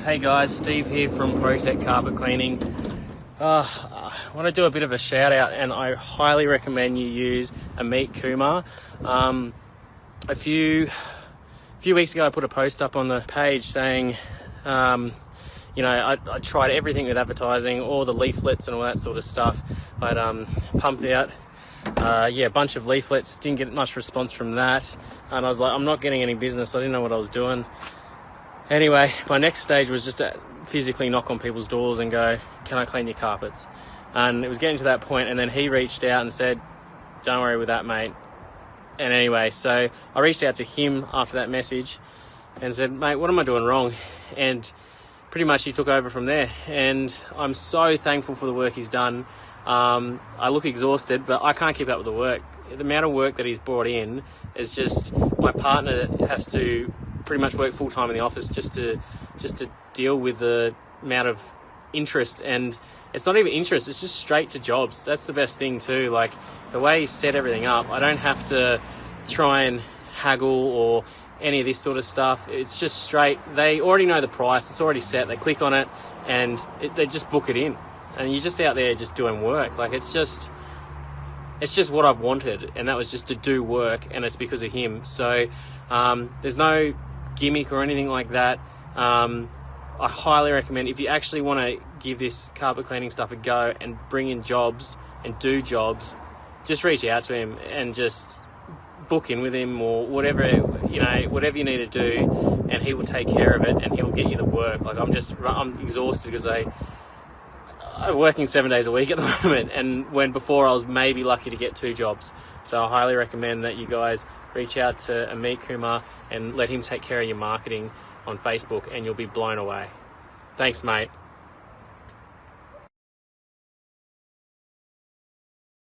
Hey guys, Steve here from ProTech Carpet Cleaning. I want to do a bit of a shout out, and I highly recommend you use Amit Kumar. A few weeks ago I put a post up on the page saying, I tried everything with advertising, all the leaflets and all that sort of stuff. I'd pumped out a bunch of leaflets, didn't get much response from that, and I was like, I'm not getting any business. I didn't know what I was doing. Anyway, my next stage was just to physically knock on people's doors and go, can I clean your carpets? And it was getting to that point, and then he reached out and said, don't worry with that, mate. And anyway, so I reached out to him after that message and said, mate, what am I doing wrong? And pretty much he took over from there, and I'm so thankful for the work he's done. I look exhausted, but I can't keep up with the work. The amount of work that he's brought in is just, my partner has to pretty much work full-time in the office just to deal with the amount of interest. And it's not even interest, it's just straight to jobs. That's the best thing too. Like, the way he set everything up, I don't have to try and haggle or any of this sort of stuff. It's just straight. They already know the price, it's already set. They click on it and they just book it in, and you're just out there just doing work. Like, it's just what I've wanted, and that was just to do work, and it's because of him. So there's no gimmick or anything like that. I highly recommend, if you actually want to give this carpet cleaning stuff a go and bring in jobs and do jobs, just reach out to him and just book in with him, or whatever you need to do, and he will take care of it and he'll get you the work. Like, I'm exhausted because I'm working 7 days a week at the moment, and when before I was maybe lucky to get 2 jobs. So I highly recommend that you guys reach out to Amit Kumar and let him take care of your marketing on Facebook, and you'll be blown away. Thanks, mate.